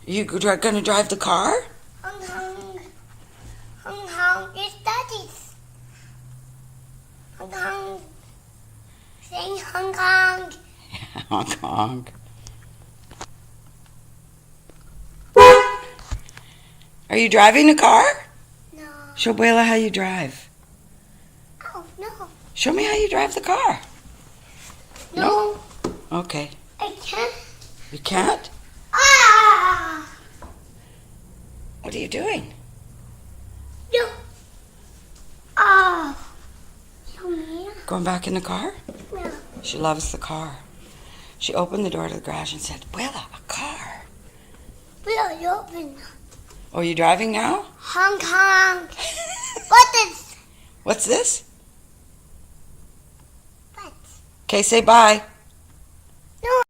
You gonna drive the car? Honk, honk. Honk, honk. It's Daddy's. Honk, honk. Saying honk, honk. Honk, honk. Are you driving the car? No. Show Abuela how you drive. Oh, no. Show me how you drive the car. No. Okay. I can't. You can't? Ah! What are you doing? No. Oh. Show me. Going back in the car? No. She loves the car. She opened the door to the garage and said, Abuela, a car. Will you open? Oh, you driving now? Honk, honk. What is? What's this? What? Okay, say bye. No.